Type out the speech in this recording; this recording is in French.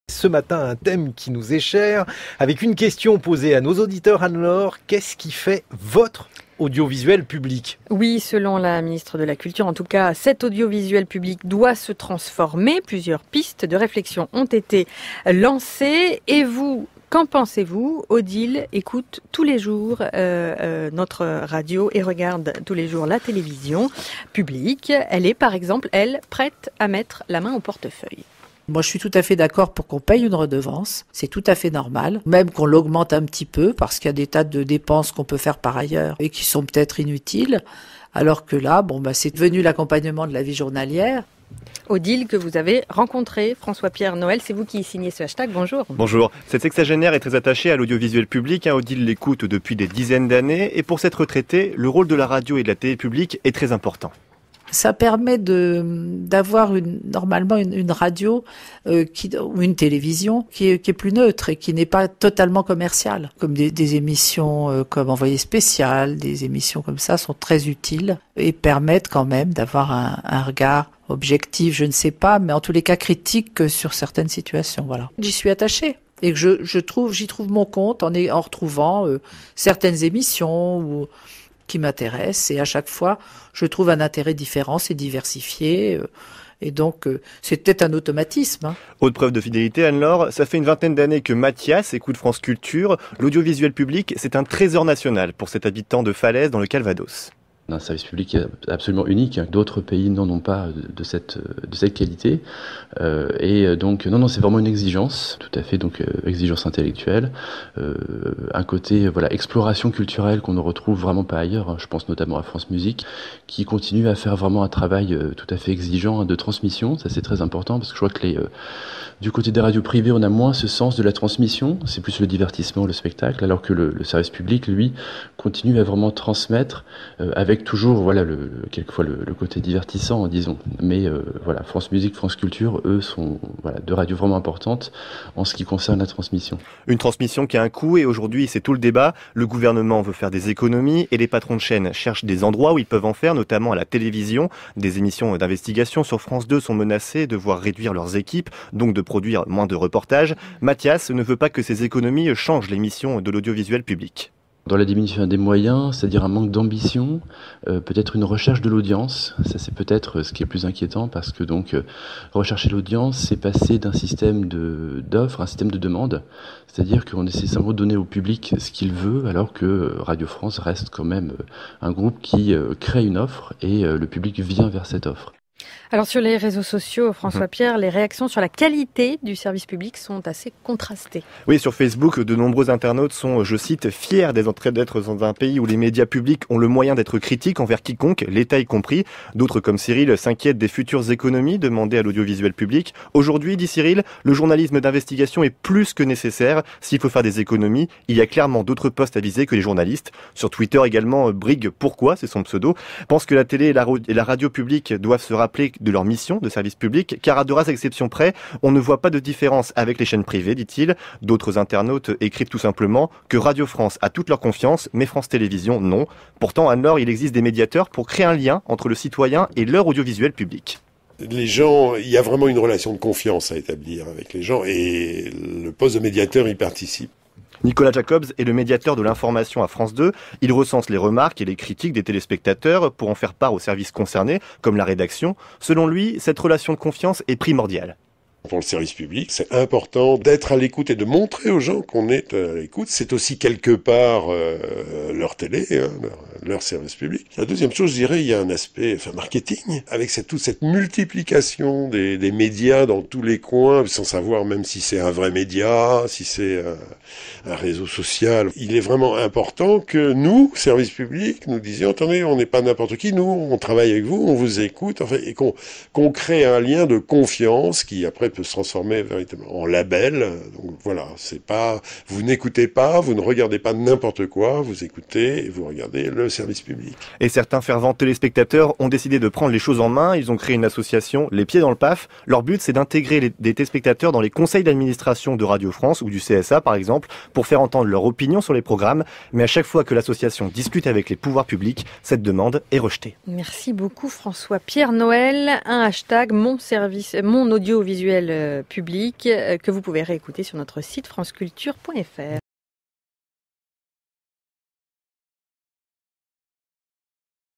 Ce matin, un thème qui nous est cher, avec une question posée à nos auditeurs. Anne-Laure, qu'est-ce qui fait votre audiovisuel public? Oui, selon la ministre de la Culture, en tout cas, cet audiovisuel public doit se transformer. Plusieurs pistes de réflexion ont été lancées. Et vous, qu'en pensez-vous? Odile écoute tous les jours notre radio et regarde tous les jours la télévision publique. Elle est, par exemple, prête à mettre la main au portefeuille. Moi, je suis tout à fait d'accord pour qu'on paye une redevance. C'est tout à fait normal. Même qu'on l'augmente un petit peu parce qu'il y a des tas de dépenses qu'on peut faire par ailleurs et qui sont peut-être inutiles. Alors que là, c'est devenu l'accompagnement de la vie journalière. Odile, que vous avez rencontré, François-Pierre Noël, c'est vous qui signez ce hashtag, bonjour. Bonjour, cette sexagénaire est très attachée à l'audiovisuel public, Odile l'écoute depuis des dizaines d'années, et pour cette retraitée, le rôle de la radio et de la télé publique est très important. Ça permet d'avoir normalement une radio ou une télévision qui est plus neutre et qui n'est pas totalement commerciale. Comme des émissions comme Envoyé spécial, des émissions comme ça sont très utiles et permettent quand même d'avoir un regard objectif, je ne sais pas, mais en tous les cas critique sur certaines situations. Voilà. J'y suis attachée. Et que j'y trouve mon compte en retrouvant certaines émissions qui m'intéressent, et à chaque fois, je trouve un intérêt différent, c'est diversifié, et donc c'est peut-être un automatisme. Autre preuve de fidélité, Anne-Laure, ça fait une vingtaine d'années que Mathias écoute France Culture. L'audiovisuel public, c'est un trésor national pour cet habitant de Falaise dans le Calvados. Un service public absolument unique. D'autres pays n'en ont pas de cette qualité. Et donc, non, c'est vraiment une exigence, tout à fait, donc exigence intellectuelle. Un côté, exploration culturelle qu'on ne retrouve vraiment pas ailleurs. Je pense notamment à France Musique, qui continue à faire vraiment un travail tout à fait exigeant de transmission. Ça, c'est très important, parce que je crois que du côté des radios privées, on a moins ce sens de la transmission. C'est plus le divertissement, le spectacle, alors que le service public, lui, continue à vraiment transmettre avec toujours quelquefois le côté divertissant, disons, mais France Musique, France Culture, eux sont deux radios vraiment importantes en ce qui concerne la transmission. Une transmission qui a un coût, et aujourd'hui c'est tout le débat. Le gouvernement veut faire des économies et les patrons de chaînes cherchent des endroits où ils peuvent en faire, notamment à la télévision. Des émissions d'investigation sur France 2 sont menacées de voir réduire leurs équipes, donc de produire moins de reportages. Mathias ne veut pas que ces économies changent les missions de l'audiovisuel public. Dans la diminution des moyens, c'est-à-dire un manque d'ambition, peut-être une recherche de l'audience. Ça, c'est peut-être ce qui est plus inquiétant, parce que donc rechercher l'audience, c'est passer d'un système d'offres à un système de demande. C'est-à-dire qu'on essaie simplement de donner au public ce qu'il veut, alors que Radio France reste quand même un groupe qui crée une offre et le public vient vers cette offre. Alors sur les réseaux sociaux, François-Pierre, les réactions sur la qualité du service public sont assez contrastées. Oui, sur Facebook, de nombreux internautes sont, je cite, fiers d'être dans un pays où les médias publics ont le moyen d'être critiques envers quiconque, l'État y compris. D'autres, comme Cyril, s'inquiètent des futures économies demandées à l'audiovisuel public. Aujourd'hui, dit Cyril, le journalisme d'investigation est plus que nécessaire. S'il faut faire des économies, il y a clairement d'autres postes à viser que les journalistes. Sur Twitter également, Brig, pourquoi, c'est son pseudo, pense que la télé et la radio publique doivent se rappeler de leur mission de service public, car à de rares exceptions près, on ne voit pas de différence avec les chaînes privées, dit-il. D'autres internautes écrivent tout simplement que Radio France a toute leur confiance, mais France Télévisions, non. Pourtant, Anne-Laure, il existe des médiateurs pour créer un lien entre le citoyen et leur audiovisuel public. Les gens, il y a vraiment une relation de confiance à établir avec les gens, et le poste de médiateur y participe. Nicolas Jacobs est le médiateur de l'information à France 2. Il recense les remarques et les critiques des téléspectateurs pour en faire part aux services concernés, comme la rédaction. Selon lui, cette relation de confiance est primordiale. Pour le service public, c'est important d'être à l'écoute et de montrer aux gens qu'on est à l'écoute. C'est aussi quelque part leur télé, leur service public. La deuxième chose, je dirais, il y a un aspect marketing, avec toute cette multiplication des médias dans tous les coins, sans savoir même si c'est un vrai média, si c'est un réseau social. Il est vraiment important que nous, service public, nous disions, attendez, on n'est pas n'importe qui, nous, on travaille avec vous, on vous écoute, et qu'on crée un lien de confiance qui après peut se transformer véritablement en label. Donc voilà, c'est pas, vous n'écoutez pas, vous ne regardez pas n'importe quoi, vous écoutez et vous regardez le service public. Et certains fervents téléspectateurs ont décidé de prendre les choses en main. Ils ont créé une association, Les Pieds dans le PAF. Leur but, c'est d'intégrer des téléspectateurs dans les conseils d'administration de Radio France ou du CSA, par exemple, pour faire entendre leur opinion sur les programmes. Mais à chaque fois que l'association discute avec les pouvoirs publics, cette demande est rejetée. Merci beaucoup François. Pierre Noël, un hashtag mon audiovisuel public que vous pouvez réécouter sur notre site franceculture.fr.